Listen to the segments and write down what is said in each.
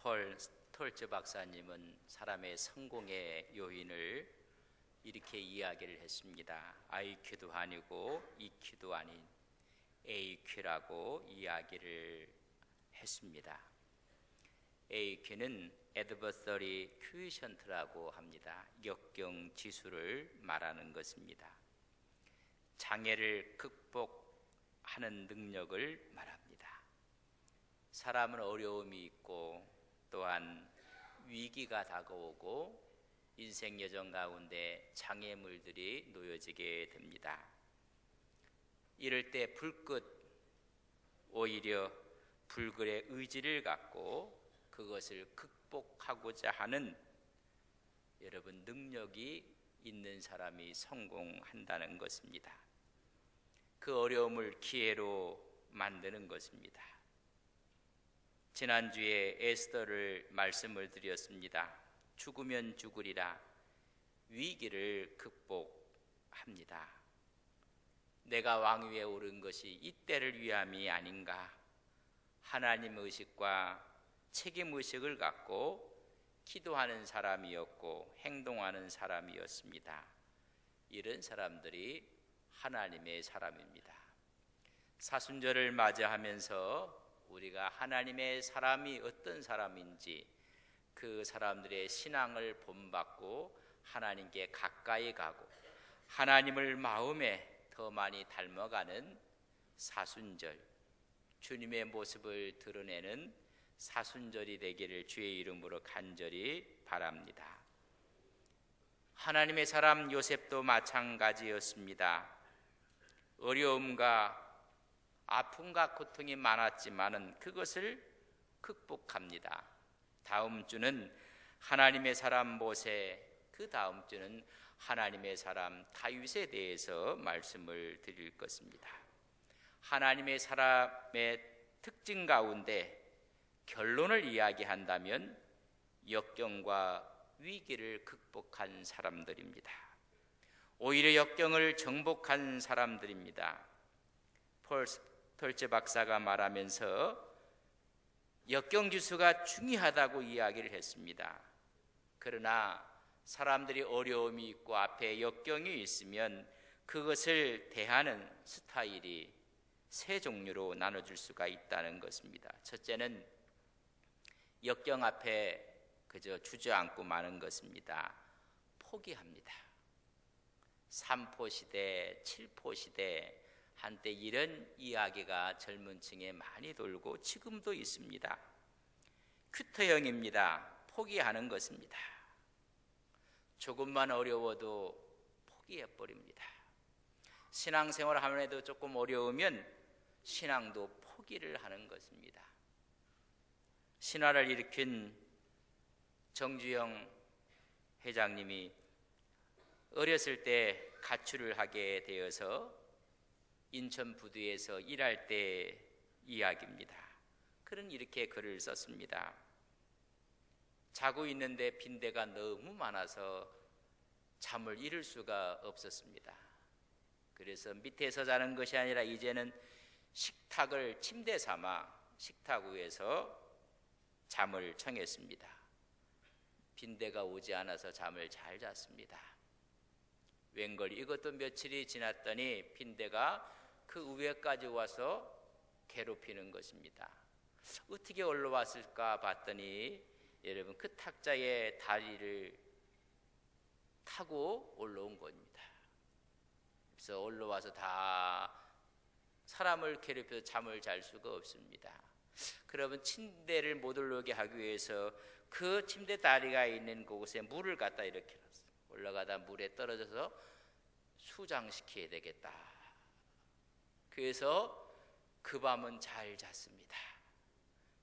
폴 스톨츠 박사님은 사람의 성공의 요인을 이렇게 이야기를 했습니다. IQ도 아니고 EQ도 아닌 AQ라고 이야기를 했습니다. AQ는 Adversary Quotient라고 합니다. 역경 지수를 말하는 것입니다. 장애를 극복하는 능력을 말합니다. 사람은 어려움이 있고 또한 위기가 다가오고 인생 여정 가운데 장애물들이 놓여지게 됩니다. 이럴 때 불끝 오히려 불굴의 의지를 갖고 그것을 극복하고자 하는 여러분 능력이 있는 사람이 성공한다는 것입니다. 그 어려움을 기회로 만드는 것입니다. 지난주에 에스더를 말씀을 드렸습니다. 죽으면 죽으리라 위기를 극복합니다. 내가 왕위에 오른 것이 이때를 위함이 아닌가 하나님 의식과 책임 의식을 갖고 기도하는 사람이었고 행동하는 사람이었습니다. 이런 사람들이 하나님의 사람입니다. 사순절을 맞이하면서 우리가 하나님의 사람이 어떤 사람인지 그 사람들의 신앙을 본받고 하나님께 가까이 가고 하나님을 마음에 더 많이 닮아가는 사순절, 주님의 모습을 드러내는 사순절이 되기를 주의 이름으로 간절히 바랍니다. 하나님의 사람 요셉도 마찬가지였습니다. 어려움과 아픔과 고통이 많았지만은 그것을 극복합니다. 다음 주는 하나님의 사람 모세, 그 다음 주는 하나님의 사람 다윗에 대해서 말씀을 드릴 것입니다. 하나님의 사람의 특징 가운데 결론을 이야기한다면 역경과 위기를 극복한 사람들입니다. 오히려 역경을 정복한 사람들입니다. 폴 스톨츠 박사가 말하면서 역경지수가 중요하다고 이야기를 했습니다. 그러나 사람들이 어려움이 있고 앞에 역경이 있으면 그것을 대하는 스타일이 세 종류로 나눠줄 수가 있다는 것입니다. 첫째는 역경 앞에 그저 주저앉고 마는 것입니다. 포기합니다. 3포 시대, 7포 시대 한때 이런 이야기가 젊은 층에 많이 돌고 지금도 있습니다. 큐터형입니다. 포기하는 것입니다. 조금만 어려워도 포기해버립니다. 신앙생활을 하면서도 조금 어려우면 신앙도 포기를 하는 것입니다. 신화를 일으킨 정주영 회장님이 어렸을 때 가출을 하게 되어서 인천 부두에서 일할 때 이야기입니다. 그는 이렇게 글을 썼습니다. 자고 있는데 빈대가 너무 많아서 잠을 이룰 수가 없었습니다. 그래서 밑에서 자는 것이 아니라 이제는 식탁을 침대 삼아 식탁 위에서 잠을 청했습니다. 빈대가 오지 않아서 잠을 잘 잤습니다. 웬걸 이것도 며칠이 지났더니 빈대가 그 위에까지 와서 괴롭히는 것입니다. 어떻게 올라왔을까 봤더니 여러분 그 탁자에 다리를 타고 올라온 겁니다. 그래서 올라와서 다 사람을 괴롭혀서 잠을 잘 수가 없습니다. 그러면 침대를 못 올라오게 하기 위해서 그 침대 다리가 있는 곳에 물을 갖다 이렇게 놨어요. 올라가다 물에 떨어져서 수장시켜야 되겠다. 그래서 그 밤은 잘 잤습니다.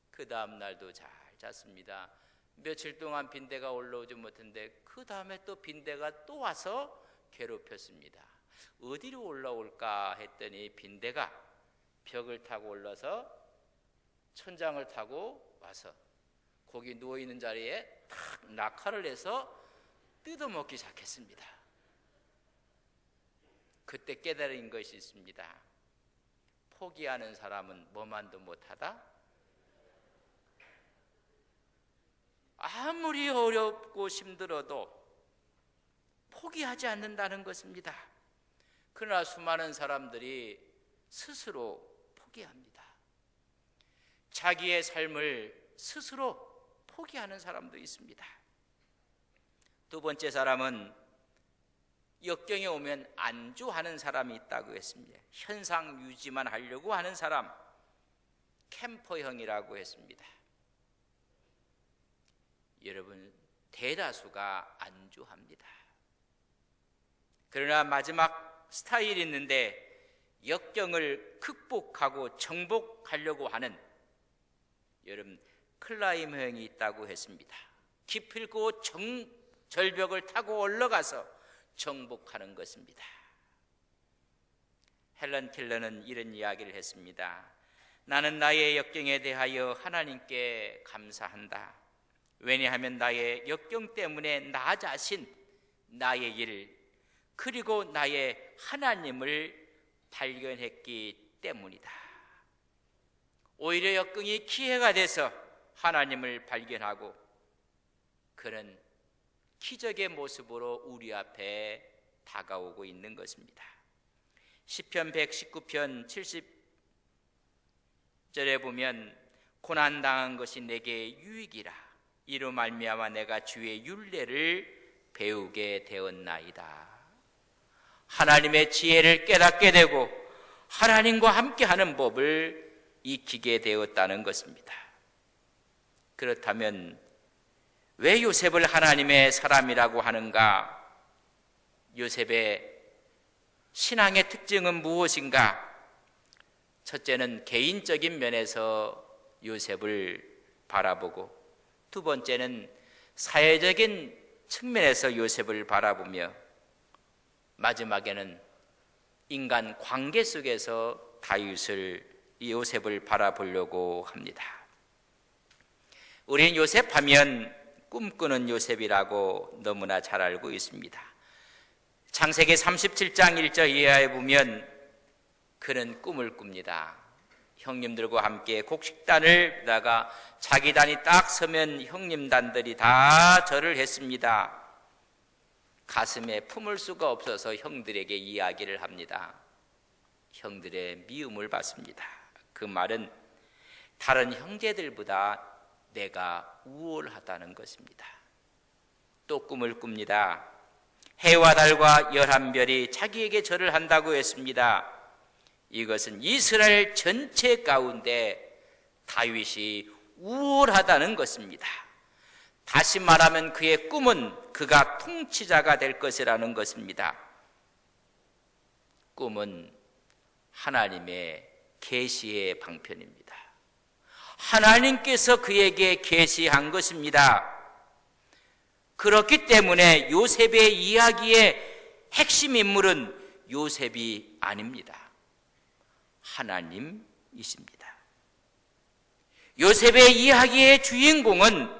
그 다음 날도 잘 잤습니다. 며칠 동안 빈대가 올라오지 못했는데 그 다음에 또 빈대가 또 와서 괴롭혔습니다. 어디로 올라올까 했더니 빈대가 벽을 타고 올라서 천장을 타고 와서 거기 누워있는 자리에 탁 낙하를 해서 뜯어먹기 시작했습니다. 그때 깨달은 것이 있습니다. 포기하는 사람은 뭐만도 못하다? 아무리 어렵고 힘들어도 포기하지 않는다는 것입니다. 그러나 수많은 사람들이 스스로 포기합니다. 자기의 삶을 스스로 포기하는 사람도 있습니다. 두 번째 사람은 역경에 오면 안주하는 사람이 있다고 했습니다. 현상 유지만 하려고 하는 사람, 캠퍼형이라고 했습니다. 여러분, 대다수가 안주합니다. 그러나 마지막 스타일이 있는데 역경을 극복하고 정복하려고 하는, 여러분, 클라이머형이 있다고 했습니다. 기필고 절벽을 타고 올라가서 정복하는 것입니다. 헬런 켈러는 이런 이야기를 했습니다. 나는 나의 역경에 대하여 하나님께 감사한다. 왜냐하면 나의 역경 때문에 나 자신, 나의 일, 그리고 나의 하나님을 발견했기 때문이다. 오히려 역경이 기회가 돼서 하나님을 발견하고 그는 기적의 모습으로 우리 앞에 다가오고 있는 것입니다. 시편 119편 70절에 보면 고난당한 것이 내게 유익이라 이로 말미암아 내가 주의 율례를 배우게 되었나이다. 하나님의 지혜를 깨닫게 되고 하나님과 함께하는 법을 익히게 되었다는 것입니다. 그렇다면 왜 요셉을 하나님의 사람이라고 하는가? 요셉의 신앙의 특징은 무엇인가? 첫째는 개인적인 면에서 요셉을 바라보고, 두 번째는 사회적인 측면에서 요셉을 바라보며, 마지막에는 인간 관계 속에서 요셉을 바라보려고 합니다. 우린 요셉하면 꿈꾸는 요셉이라고 너무나 잘 알고 있습니다. 창세기 37장 1절 이하에 보면 그는 꿈을 꿉니다. 형님들과 함께 곡식단을 다가 자기 단이 딱 서면 형님단들이 다 절을 했습니다. 가슴에 품을 수가 없어서 형들에게 이야기를 합니다. 형들의 미움을 받습니다. 그 말은 다른 형제들보다 내가 우월하다는 것입니다. 또 꿈을 꿉니다. 해와 달과 11별이 자기에게 절을 한다고 했습니다. 이것은 이스라엘 전체 가운데 다윗이 우월하다는 것입니다. 다시 말하면 그의 꿈은 그가 통치자가 될 것이라는 것입니다. 꿈은 하나님의 계시의 방편입니다. 하나님께서 그에게 계시한 것입니다. 그렇기 때문에 요셉의 이야기의 핵심 인물은 요셉이 아닙니다. 하나님이십니다. 요셉의 이야기의 주인공은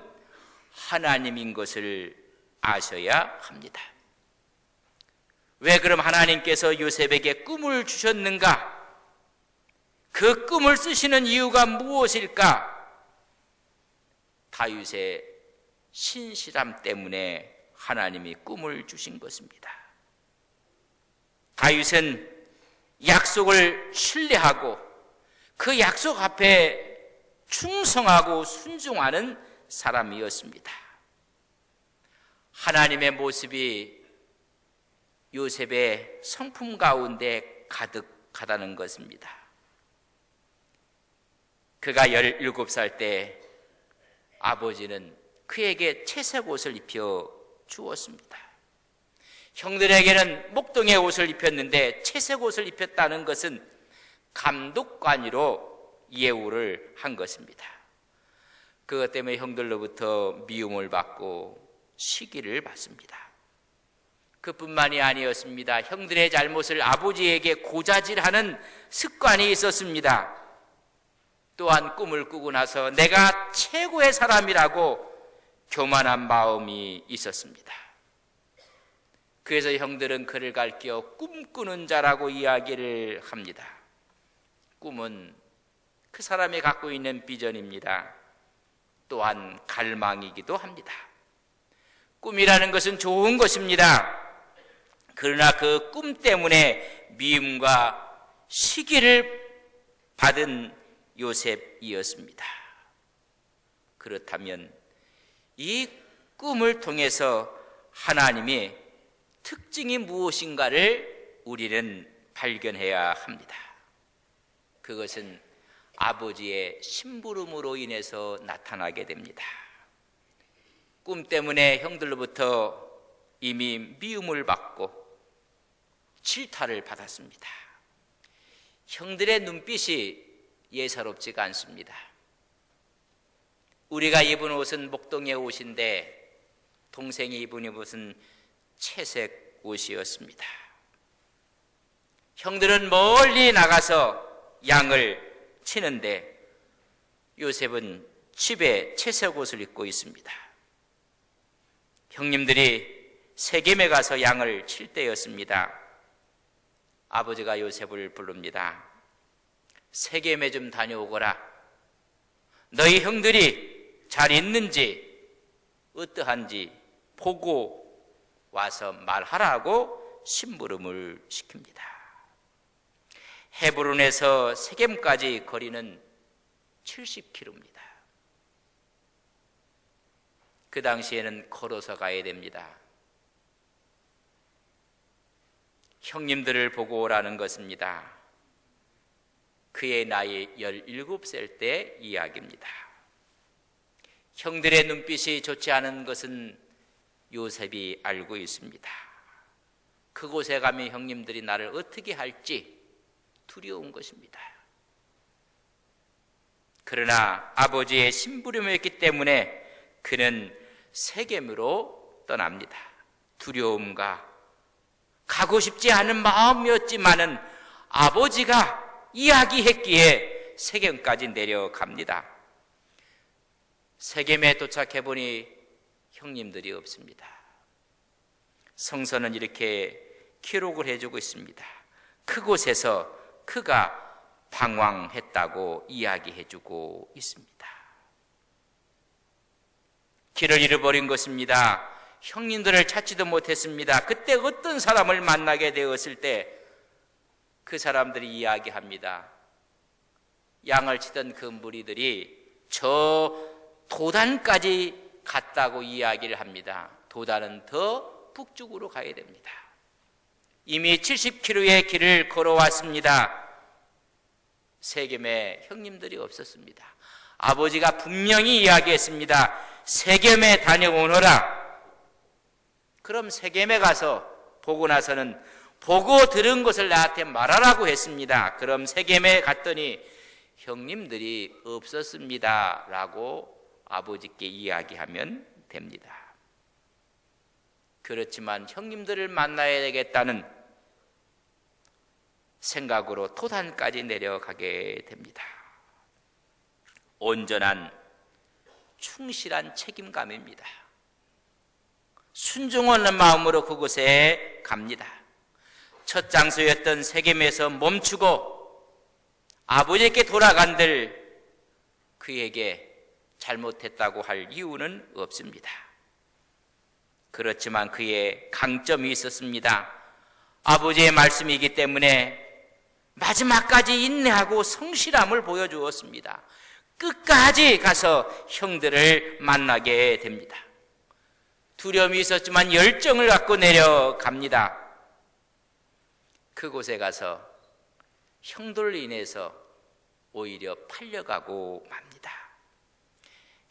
하나님인 것을 아셔야 합니다. 왜 그럼 하나님께서 요셉에게 꿈을 주셨는가? 그 꿈을 쓰시는 이유가 무엇일까? 다윗의 신실함 때문에 하나님이 꿈을 주신 것입니다. 다윗은 약속을 신뢰하고 그 약속 앞에 충성하고 순종하는 사람이었습니다. 하나님의 모습이 요셉의 성품 가운데 가득하다는 것입니다. 그가 17살 때 아버지는 그에게 채색 옷을 입혀 주었습니다. 형들에게는 목동의 옷을 입혔는데 채색 옷을 입혔다는 것은 감독관이로 예우를 한 것입니다. 그것 때문에 형들로부터 미움을 받고 시기를 받습니다. 그뿐만이 아니었습니다. 형들의 잘못을 아버지에게 고자질하는 습관이 있었습니다. 또한 꿈을 꾸고 나서 내가 최고의 사람이라고 교만한 마음이 있었습니다. 그래서 형들은 그를 가리켜 꿈꾸는 자라고 이야기를 합니다. 꿈은 그 사람이 갖고 있는 비전입니다. 또한 갈망이기도 합니다. 꿈이라는 것은 좋은 것입니다. 그러나 그 꿈 때문에 미움과 시기를 받은 요셉이었습니다. 그렇다면 이 꿈을 통해서 하나님의 특징이 무엇인가를 우리는 발견해야 합니다. 그것은 아버지의 심부름으로 인해서 나타나게 됩니다. 꿈 때문에 형들로부터 이미 미움을 받고 질타를 받았습니다. 형들의 눈빛이 예사롭지가 않습니다. 우리가 입은 옷은 목동의 옷인데 동생이 입은 옷은 채색 옷이었습니다. 형들은 멀리 나가서 양을 치는데 요셉은 집에 채색 옷을 입고 있습니다. 형님들이 세겜에 가서 양을 칠 때였습니다. 아버지가 요셉을 부릅니다. 세겜에 좀 다녀오거라. 너희 형들이 잘 있는지 어떠한지 보고 와서 말하라고 심부름을 시킵니다. 헤브론에서 세겜까지 거리는 70km입니다. 그 당시에는 걸어서 가야 됩니다. 형님들을 보고 오라는 것입니다. 그의 나이 17살 때 이야기입니다. 형들의 눈빛이 좋지 않은 것은 요셉이 알고 있습니다. 그곳에 가면 형님들이 나를 어떻게 할지 두려운 것입니다. 그러나 아버지의 심부름이었기 때문에 그는 세겜으로 떠납니다. 두려움과 가고 싶지 않은 마음이었지만은 아버지가 이야기했기에 세겜까지 내려갑니다. 세겜에 도착해 보니 형님들이 없습니다. 성서는 이렇게 기록을 해주고 있습니다. 그곳에서 그가 방황했다고 이야기해주고 있습니다. 길을 잃어버린 것입니다. 형님들을 찾지도 못했습니다. 그때 어떤 사람을 만나게 되었을 때 그 사람들이 이야기합니다. 양을 치던 그 무리들이 저 도단까지 갔다고 이야기를 합니다. 도단은 더 북쪽으로 가야 됩니다. 이미 70km의 길을 걸어왔습니다. 세겜에 형님들이 없었습니다. 아버지가 분명히 이야기했습니다. 세겜에 다녀오너라. 그럼 세겜에 가서 보고 나서는 보고 들은 것을 나한테 말하라고 했습니다. 그럼 세겜에 갔더니 형님들이 없었습니다 라고 아버지께 이야기하면 됩니다. 그렇지만 형님들을 만나야 되겠다는 생각으로 토단까지 내려가게 됩니다. 온전한 충실한 책임감입니다. 순종하는 마음으로 그곳에 갑니다. 첫 장소였던 세겜에서 멈추고 아버지께 돌아간들 그에게 잘못했다고 할 이유는 없습니다. 그렇지만 그의 강점이 있었습니다. 아버지의 말씀이기 때문에 마지막까지 인내하고 성실함을 보여주었습니다. 끝까지 가서 형들을 만나게 됩니다. 두려움이 있었지만 열정을 갖고 내려갑니다. 그곳에 가서 형들로 인해서 오히려 팔려가고 맙니다.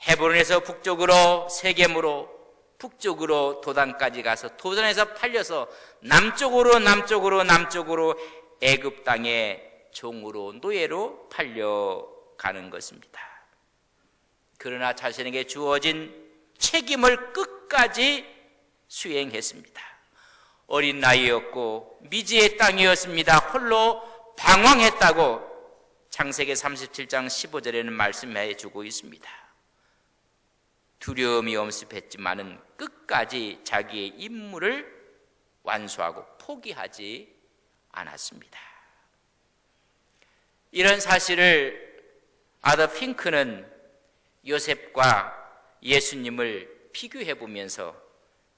헤브론에서 북쪽으로 세겜으로 북쪽으로 도단까지 가서 도단에서 팔려서 남쪽으로 애굽 땅의 종으로 노예로 팔려가는 것입니다. 그러나 자신에게 주어진 책임을 끝까지 수행했습니다. 어린 나이였고 미지의 땅이었습니다. 홀로 방황했다고 창세기 37장 15절에는 말씀해 주고 있습니다. 두려움이 엄습했지만은 끝까지 자기의 임무를 완수하고 포기하지 않았습니다. 이런 사실을 아더 핑크는 요셉과 예수님을 비교해 보면서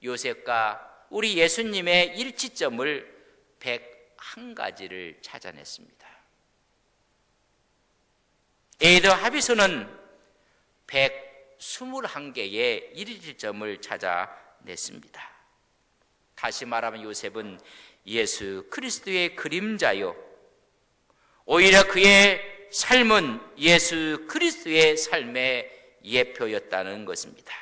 요셉과 우리 예수님의 일치점을 101가지를 찾아냈습니다. 에이더 하비소는 121개의 일치점을 찾아냈습니다. 다시 말하면 요셉은 예수 그리스도의 그림자요, 오히려 그의 삶은 예수 그리스도의 삶의 예표였다는 것입니다.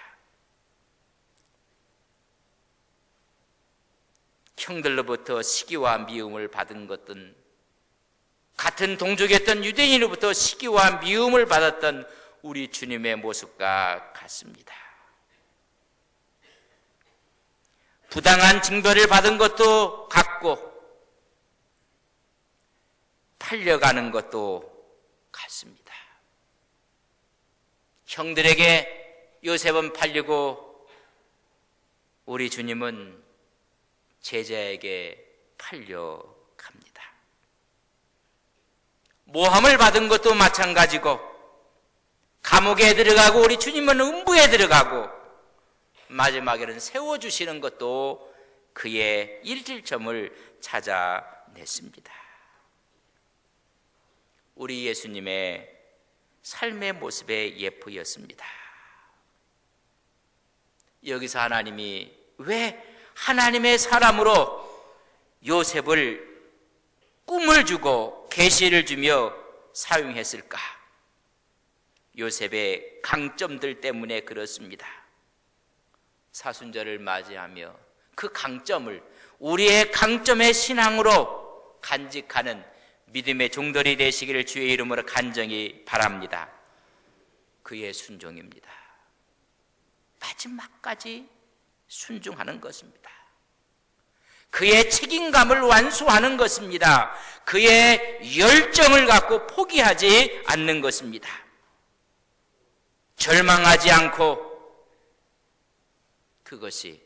형들로부터 시기와 미움을 받은 것은 같은 동족이었던 유대인으로부터 시기와 미움을 받았던 우리 주님의 모습과 같습니다. 부당한 징벌을 받은 것도 같고 팔려가는 것도 같습니다. 형들에게 요셉은 팔리고 우리 주님은 제자에게 팔려갑니다. 모함을 받은 것도 마찬가지고 감옥에 들어가고 우리 주님은 음부에 들어가고 마지막에는 세워주시는 것도 그의 일질점을 찾아냈습니다. 우리 예수님의 삶의 모습의 예표였습니다. 여기서 하나님이 왜 하나님의 사람으로 요셉을 꿈을 주고 계시를 주며 사용했을까? 요셉의 강점들 때문에 그렇습니다. 사순절을 맞이하며 그 강점을 우리의 강점의 신앙으로 간직하는 믿음의 종들이 되시기를 주의 이름으로 간절히 바랍니다. 그의 순종입니다. 마지막까지 순종하는 것입니다. 그의 책임감을 완수하는 것입니다. 그의 열정을 갖고 포기하지 않는 것입니다. 절망하지 않고 그것이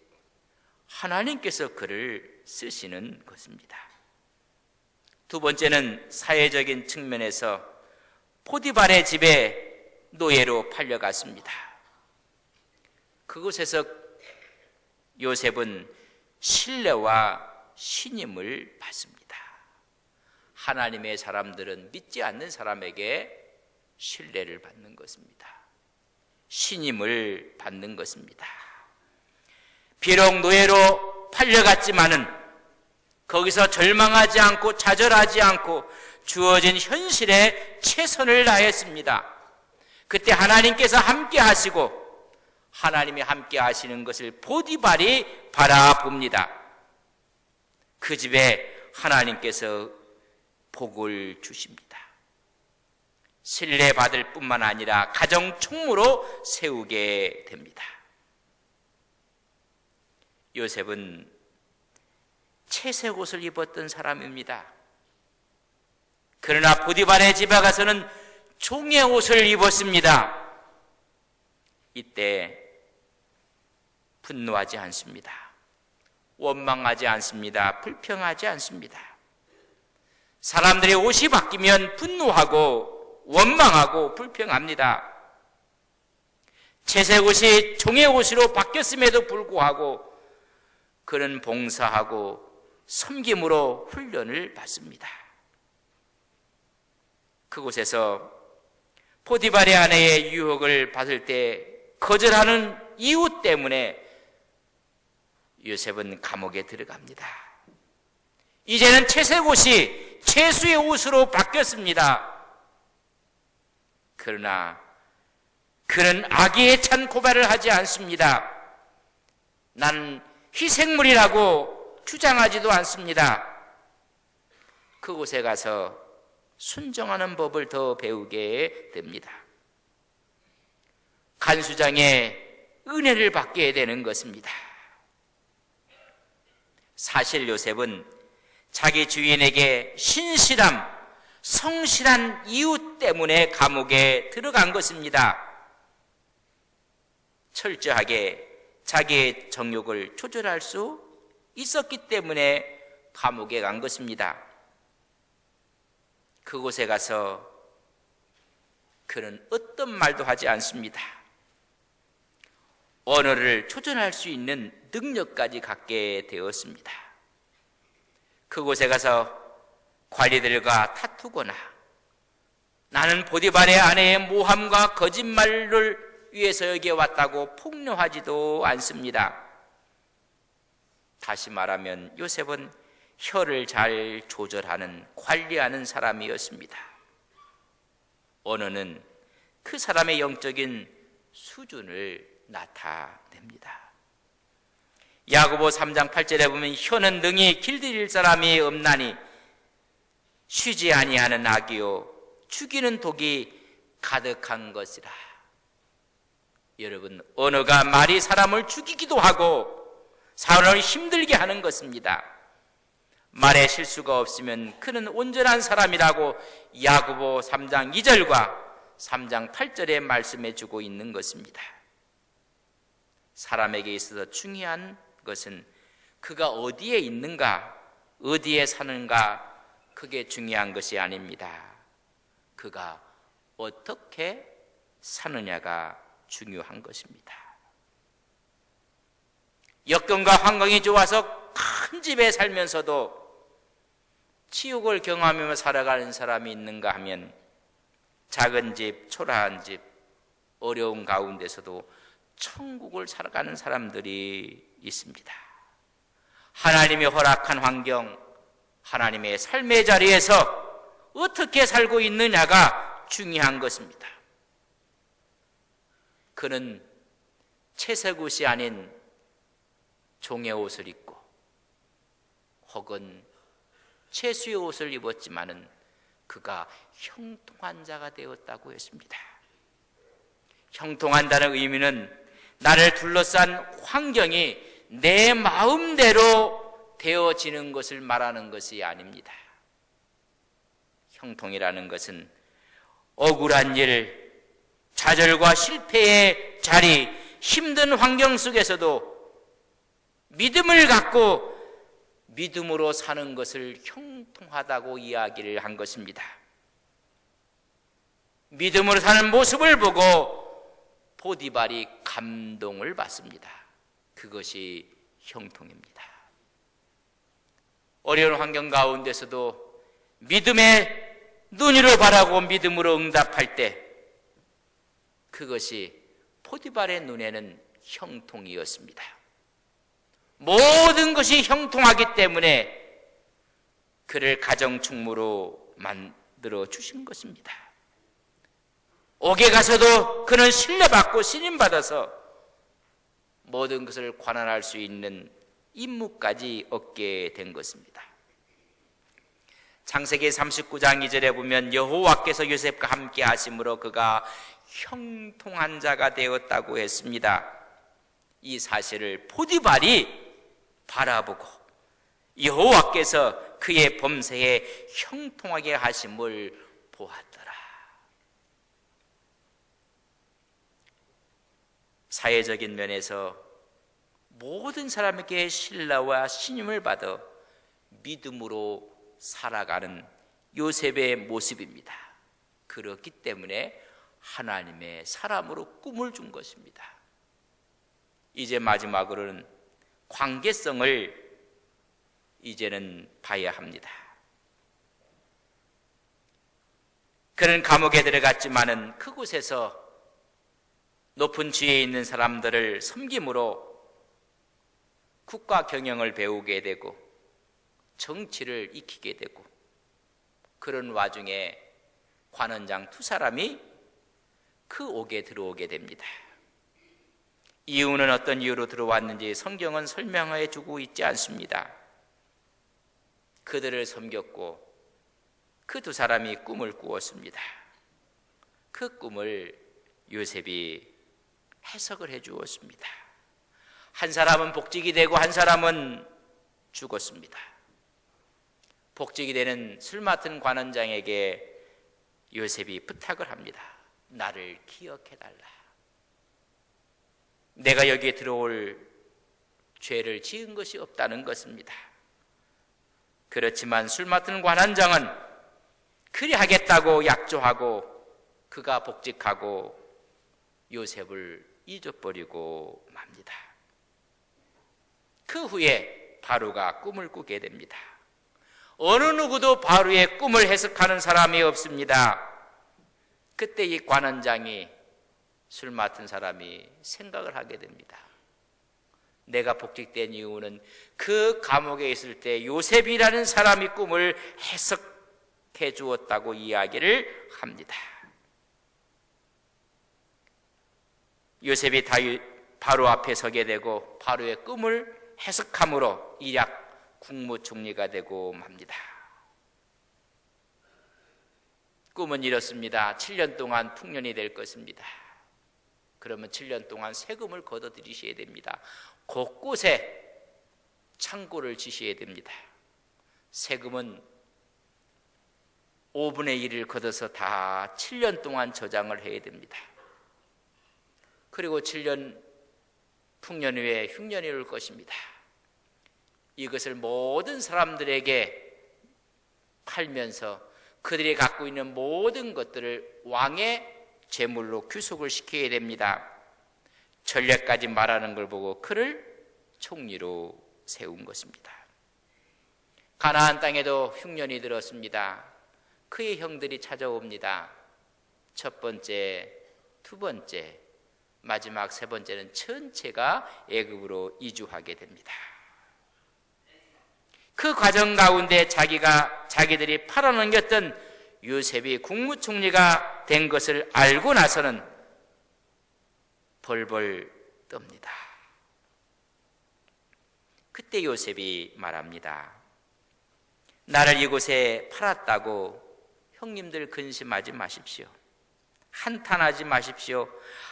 하나님께서 그를 쓰시는 것입니다. 두 번째는 사회적인 측면에서 포디발의 집에 노예로 팔려갔습니다. 그곳에서 요셉은 신뢰와 신임을 받습니다. 하나님의 사람들은 믿지 않는 사람에게 신뢰를 받는 것입니다. 신임을 받는 것입니다. 비록 노예로 팔려갔지만은 거기서 절망하지 않고 좌절하지 않고 주어진 현실에 최선을 다했습니다. 그때 하나님께서 함께 하시고 하나님이 함께 하시는 것을 포디발이 바라봅니다. 그 집에 하나님께서 복을 주십니다. 신뢰받을 뿐만 아니라 가정 총무로 세우게 됩니다. 요셉은 채색 옷을 입었던 사람입니다. 그러나 포디발의 집에 가서는 종의 옷을 입었습니다. 이때 분노하지 않습니다. 원망하지 않습니다. 불평하지 않습니다. 사람들의 옷이 바뀌면 분노하고 원망하고 불평합니다. 채색 옷이 종의 옷으로 바뀌었음에도 불구하고 그는 봉사하고 섬김으로 훈련을 받습니다. 그곳에서 포디발의 아내의 유혹을 받을 때 거절하는 이유 때문에 요셉은 감옥에 들어갑니다. 이제는 채색 옷이 채수의 옷으로 바뀌었습니다. 그러나 그는 악의에 찬 고발을 하지 않습니다. 나는 희생물이라고 주장하지도 않습니다. 그곳에 가서 순종하는 법을 더 배우게 됩니다. 간수장의 은혜를 받게 되는 것입니다. 사실 요셉은 자기 주인에게 신실함, 성실한 이유 때문에 감옥에 들어간 것입니다. 철저하게 자기의 정욕을 조절할 수 있었기 때문에 감옥에 간 것입니다. 그곳에 가서 그는 어떤 말도 하지 않습니다. 언어를 조절할 수 있는 능력까지 갖게 되었습니다. 그곳에 가서 관리들과 다투거나 나는 보디발의 아내의 모함과 거짓말을 위해서 여기에 왔다고 폭로하지도 않습니다. 다시 말하면 요셉은 혀를 잘 조절하는, 관리하는 사람이었습니다. 언어는 그 사람의 영적인 수준을 나타냅니다. 야고보 3장 8절에 보면 혀는 능히 길들일 사람이 없나니 쉬지 아니하는 악이요 죽이는 독이 가득한 것이라. 여러분, 언어가 말이 사람을 죽이기도 하고 사람을 힘들게 하는 것입니다. 말에 실수가 없으면 그는 온전한 사람이라고 야고보 3장 2절과 3장 8절에 말씀해 주고 있는 것입니다. 사람에게 있어서 중요한 것은 그가 어디에 있는가, 어디에 사는가, 그게 중요한 것이 아닙니다. 그가 어떻게 사느냐가 중요한 것입니다. 여건과 환경이 좋아서 큰 집에 살면서도 치욕을 경험하며 살아가는 사람이 있는가 하면 작은 집, 초라한 집, 어려운 가운데서도 천국을 살아가는 사람들이 있습니다. 하나님이 허락한 환경, 하나님의 삶의 자리에서 어떻게 살고 있느냐가 중요한 것입니다. 그는 채색 옷이 아닌 종의 옷을 입고 혹은 채수의 옷을 입었지만은 그가 형통한 자가 되었다고 했습니다. 형통한다는 의미는 나를 둘러싼 환경이 내 마음대로 되어지는 것을 말하는 것이 아닙니다. 형통이라는 것은 억울한 일, 좌절과 실패의 자리, 힘든 환경 속에서도 믿음을 갖고 믿음으로 사는 것을 형통하다고 이야기를 한 것입니다. 믿음으로 사는 모습을 보고 보디발이 감동을 받습니다. 그것이 형통입니다. 어려운 환경 가운데서도 믿음의 눈으로 바라고 믿음으로 응답할 때 그것이 보디발의 눈에는 형통이었습니다. 모든 것이 형통하기 때문에 그를 가정충무로 만들어 주신 것입니다. 옥에 가서도 그는 신뢰받고 신임받아서 모든 것을 관할할 수 있는 임무까지 얻게 된 것입니다. 창세기 39장 2절에 보면 여호와께서 요셉과 함께 하심으로 그가 형통한 자가 되었다고 했습니다. 이 사실을 보디발이 바라보고 여호와께서 그의 범세에 형통하게 하심을 보았더라. 사회적인 면에서 모든 사람에게 신뢰와 신임을 받아 믿음으로 살아가는 요셉의 모습입니다. 그렇기 때문에 하나님의 사람으로 꿈을 준 것입니다. 이제 마지막으로는 관계성을 이제는 봐야 합니다. 그는 감옥에 들어갔지만은 그곳에서 높은 지위에 있는 사람들을 섬김으로 국가 경영을 배우게 되고 정치를 익히게 되고 그런 와중에 관원장 두 사람이 그 옥에 들어오게 됩니다. 이유는 어떤 이유로 들어왔는지 성경은 설명해 주고 있지 않습니다. 그들을 섬겼고 그 두 사람이 꿈을 꾸었습니다. 그 꿈을 요셉이 해석을 해 주었습니다. 한 사람은 복직이 되고 한 사람은 죽었습니다. 복직이 되는 술 맡은 관원장에게 요셉이 부탁을 합니다. 나를 기억해달라. 내가 여기에 들어올 죄를 지은 것이 없다는 것입니다. 그렇지만 술 맡은 관원장은 그리 하겠다고 약조하고 그가 복직하고 요셉을 잊어버리고 맙니다. 그 후에 바로가 꿈을 꾸게 됩니다. 어느 누구도 바로의 꿈을 해석하는 사람이 없습니다. 그때 이 관원장이, 술 맡은 사람이 생각을 하게 됩니다. 내가 복직된 이유는 그 감옥에 있을 때 요셉이라는 사람이 꿈을 해석해 주었다고 이야기를 합니다. 요셉이 바로 앞에 서게 되고 바로의 꿈을 해석함으로 일약 국무총리가 되고 맙니다. 꿈은 이렇습니다. 7년 동안 풍년이 될 것입니다. 그러면 7년 동안 세금을 걷어들이셔야 됩니다. 곳곳에 창고를 지셔야 됩니다. 세금은 5분의 1을 걷어서 다 7년 동안 저장을 해야 됩니다. 그리고 7년 풍년 후에 흉년이 올 것입니다. 이것을 모든 사람들에게 팔면서 그들이 갖고 있는 모든 것들을 왕의 제물로 귀속을 시켜야 됩니다. 전례까지 말하는 걸 보고 그를 총리로 세운 것입니다. 가나안 땅에도 흉년이 들었습니다. 그의 형들이 찾아옵니다. 첫 번째, 두 번째, 마지막 세 번째는 전체가 애굽으로 이주하게 됩니다. 그 과정 가운데 자기들이 팔아넘겼던 요셉이 국무총리가 된 것을 알고 나서는 벌벌 떱니다. 그때 요셉이 말합니다. 나를 이곳에 팔았다고 형님들 근심하지 마십시오. 한탄하지 마십시오.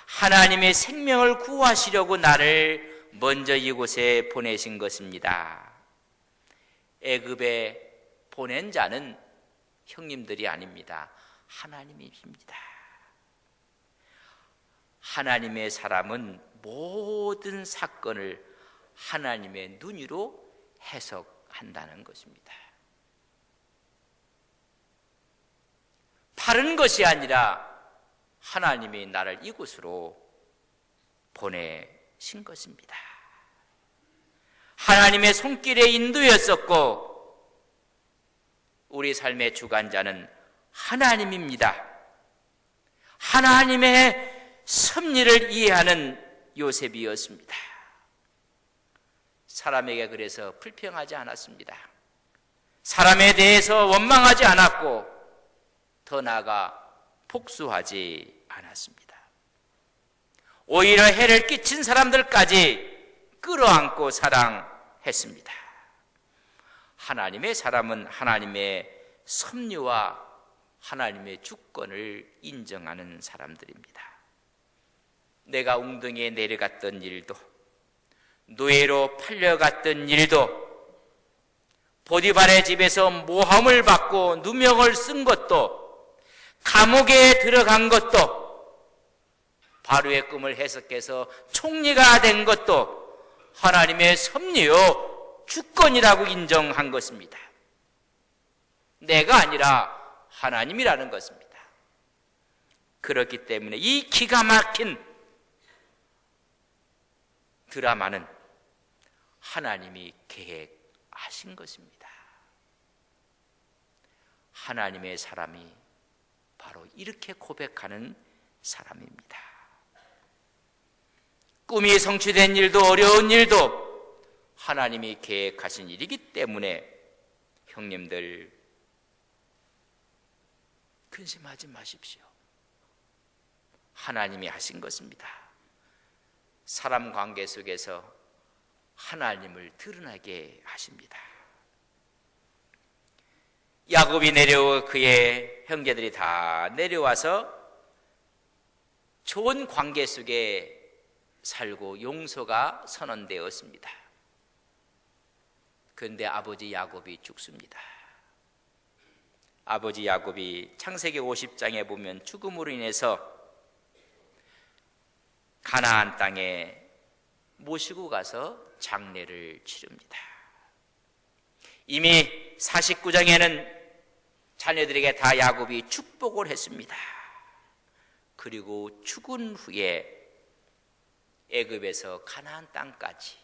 하나님의 생명을 구하시려고 나를 먼저 이곳에 보내신 것입니다. 애굽에 보낸 자는 형님들이 아닙니다. 하나님이십니다. 하나님의 사람은 모든 사건을 하나님의 눈으로 해석한다는 것입니다. 파는 것이 아니라 하나님이 나를 이곳으로 보내신 것입니다. 하나님의 손길의 인도였었고 우리 삶의 주관자는 하나님입니다. 하나님의 섭리를 이해하는 요셉이었습니다. 사람에게 그래서 불평하지 않았습니다. 사람에 대해서 원망하지 않았고 더 나아가 복수하지 않았습니다. 오히려 해를 끼친 사람들까지 끌어안고 사랑했습니다. 하나님의 사람은 하나님의 섭리와 하나님의 주권을 인정하는 사람들입니다. 내가 웅덩이에 내려갔던 일도, 노예로 팔려갔던 일도, 보디발의 집에서 모함을 받고 누명을 쓴 것도, 감옥에 들어간 것도, 바로의 꿈을 해석해서 총리가 된 것도 하나님의 섭리요 주권이라고 인정한 것입니다. 내가 아니라 하나님이라는 것입니다. 그렇기 때문에 이 기가 막힌 드라마는 하나님이 계획하신 것입니다. 하나님의 사람이 바로 이렇게 고백하는 사람입니다. 꿈이 성취된 일도 어려운 일도 하나님이 계획하신 일이기 때문에 형님들 근심하지 마십시오. 하나님이 하신 것입니다. 사람 관계 속에서 하나님을 드러나게 하십니다. 야곱이 내려오고 그의 형제들이 다 내려와서 좋은 관계 속에 살고 용서가 선언되었습니다. 그런데 아버지 야곱이 죽습니다. 아버지 야곱이 창세기 50장에 보면 죽음으로 인해서 가나안 땅에 모시고 가서 장례를 치릅니다. 이미 49장에는 자녀들에게 다 야곱이 축복을 했습니다. 그리고 죽은 후에 애굽에서 가나안 땅까지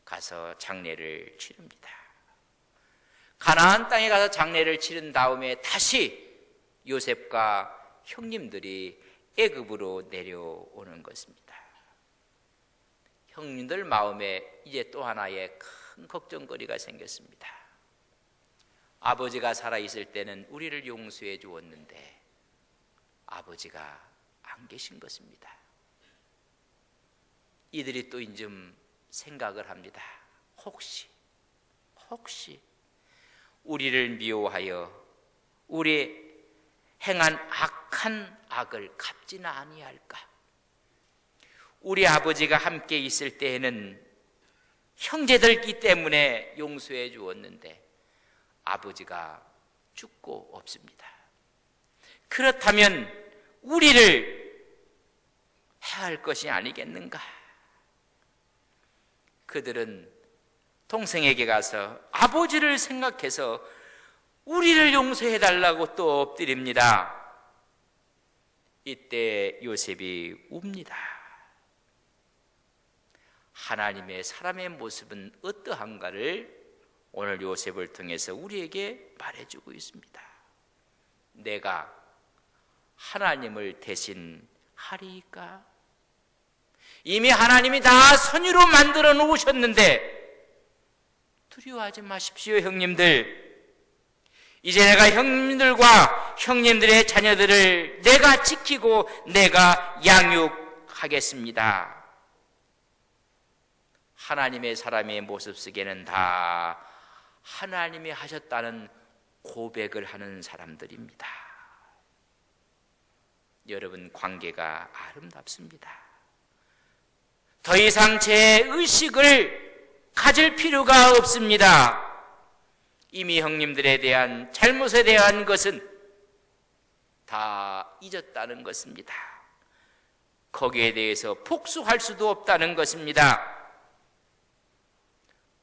가서 장례를 치릅니다. 가나안 땅에 가서 장례를 치른 다음에 다시 요셉과 형님들이 애굽으로 내려오는 것입니다. 형님들 마음에 이제 또 하나의 큰 걱정거리가 생겼습니다. 아버지가 살아있을 때는 우리를 용서해 주었는데 아버지가 안 계신 것입니다. 이들이 또 좀 생각을 합니다. 혹시 우리를 미워하여 우리 행한 악한 악을 갚지는 아니할까? 우리 아버지가 함께 있을 때에는 형제들기 때문에 용서해 주었는데 아버지가 죽고 없습니다. 그렇다면 우리를 해할 것이 아니겠는가? 그들은 동생에게 가서 아버지를 생각해서 우리를 용서해 달라고 또 엎드립니다. 이때 요셉이 웁니다. 하나님의 사람의 모습은 어떠한가를 오늘 요셉을 통해서 우리에게 말해주고 있습니다. 내가 하나님을 대신하리까? 이미 하나님이 다 선의로 만들어 놓으셨는데 두려워하지 마십시오, 형님들. 이제 내가 형님들과 형님들의 자녀들을 내가 지키고 내가 양육하겠습니다. 하나님의 사람의 모습 속에는 다 하나님이 하셨다는 고백을 하는 사람들입니다. 여러분, 관계가 아름답습니다. 더 이상 제 의식을 가질 필요가 없습니다. 이미 형님들에 대한 잘못에 대한 것은 다 잊었다는 것입니다. 거기에 대해서 복수할 수도 없다는 것입니다.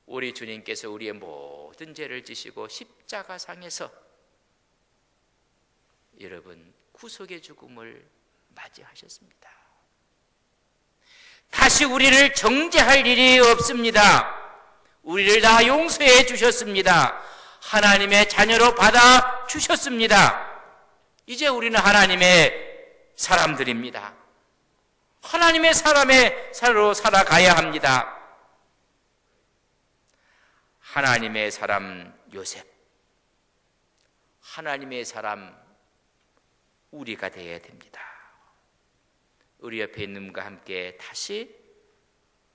우리 주님께서 우리의 모든 죄를 지시고 십자가상에서 여러분 구속의 죽음을 맞이하셨습니다. 다시 우리를 정죄할 일이 없습니다. 우리를 다 용서해 주셨습니다. 하나님의 자녀로 받아 주셨습니다. 이제 우리는 하나님의 사람들입니다. 하나님의 사람의 살로 살아가야 합니다. 하나님의 사람 요셉, 하나님의 사람 우리가 되어야 됩니다. 우리 옆에 있는 분과 함께 다시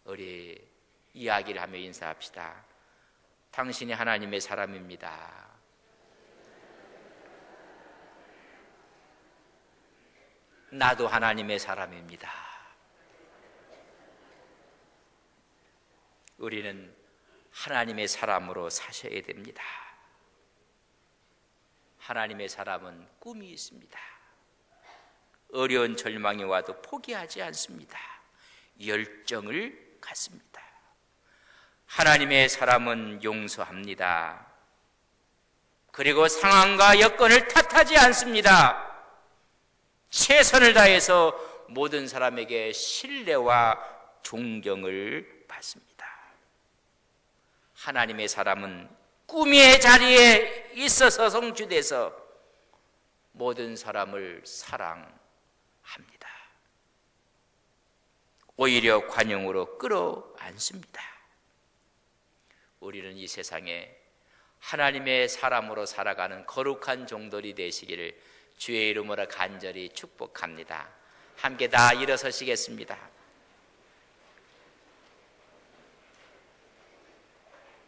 우리 이야기를 하며 인사합시다. 당신이 하나님의 사람입니다. 나도 하나님의 사람입니다. 우리는 하나님의 사람으로 사셔야 됩니다. 하나님의 사람은 꿈이 있습니다. 어려운 절망이 와도 포기하지 않습니다. 열정을 갖습니다. 하나님의 사람은 용서합니다. 그리고 상황과 여건을 탓하지 않습니다. 최선을 다해서 모든 사람에게 신뢰와 존경을 받습니다. 하나님의 사람은 꿈의 자리에 있어서 성취돼서 모든 사람을 사랑합니다. 오히려 관용으로 끌어안습니다. 우리는 이 세상에 하나님의 사람으로 살아가는 거룩한 종들이 되시기를 주의 이름으로 간절히 축복합니다. 함께 다 일어서시겠습니다.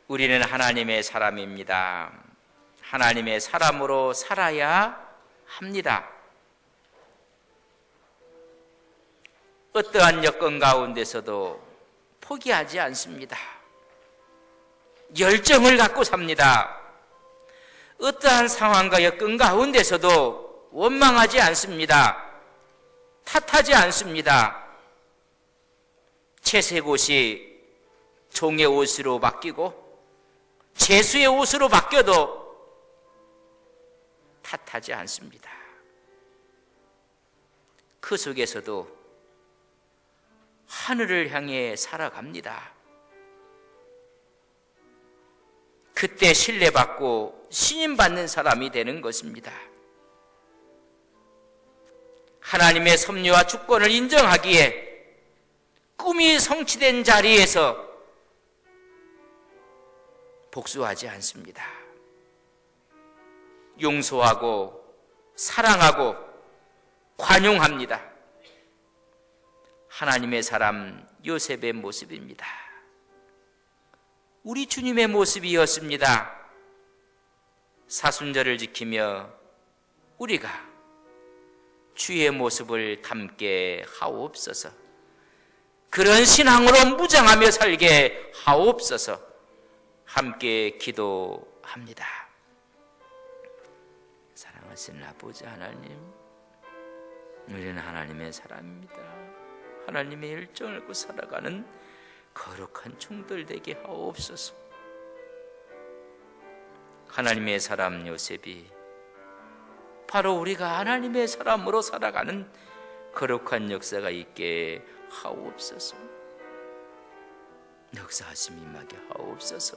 우리는 하나님의 사람입니다. 하나님의 사람으로 살아야 합니다. 어떠한 여건 가운데서도 포기하지 않습니다. 열정을 갖고 삽니다. 어떠한 상황과 여건 가운데서도 원망하지 않습니다. 탓하지 않습니다. 채색 옷이 종의 옷으로 바뀌고 제수의 옷으로 바뀌어도 탓하지 않습니다. 그 속에서도 하늘을 향해 살아갑니다. 그때 신뢰받고 신임받는 사람이 되는 것입니다. 하나님의 섭리와 주권을 인정하기에 꿈이 성취된 자리에서 복수하지 않습니다. 용서하고 사랑하고 관용합니다. 하나님의 사람 요셉의 모습입니다. 우리 주님의 모습이었습니다. 사순절을 지키며 우리가 주의 모습을 담게 하옵소서. 그런 신앙으로 무장하며 살게 하옵소서. 함께 기도합니다. 사랑하시는 아버지 하나님, 우리는 하나님의 사람입니다. 하나님의 일정을 알고 살아가는 거룩한 종들 되게 하옵소서. 하나님의 사람 요셉이 바로 우리가 하나님의 사람으로 살아가는 거룩한 역사가 있게 하옵소서. 역사하심이 임하게 하옵소서.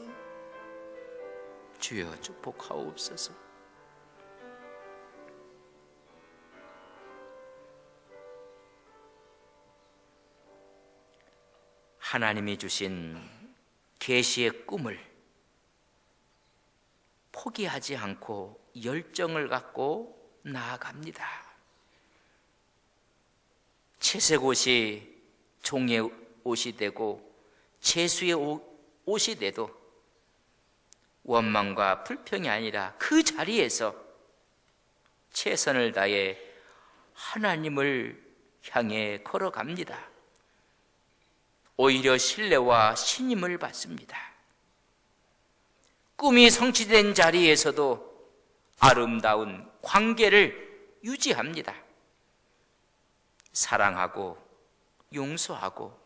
주여 축복하옵소서. 하나님이 주신 계시의 꿈을 포기하지 않고 열정을 갖고 나아갑니다. 채색 옷이 종의 옷이 되고 죄수의 옷이 돼도 원망과 불평이 아니라 그 자리에서 최선을 다해 하나님을 향해 걸어갑니다. 오히려 신뢰와 신임을 받습니다. 꿈이 성취된 자리에서도 아름다운 관계를 유지합니다. 사랑하고 용서하고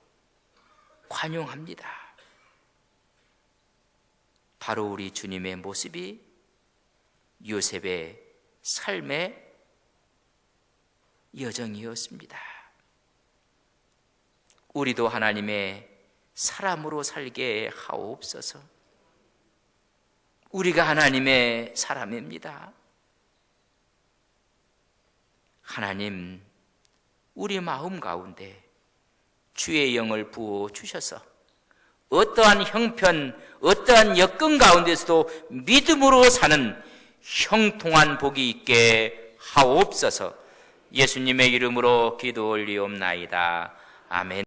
관용합니다. 바로 우리 주님의 모습이 요셉의 삶의 여정이었습니다. 우리도 하나님의 사람으로 살게 하옵소서. 우리가 하나님의 사람입니다. 하나님, 우리 마음 가운데 주의 영을 부어 주셔서 어떠한 형편, 어떠한 여건 가운데서도 믿음으로 사는 형통한 복이 있게 하옵소서. 예수님의 이름으로 기도 올리옵나이다. 아멘.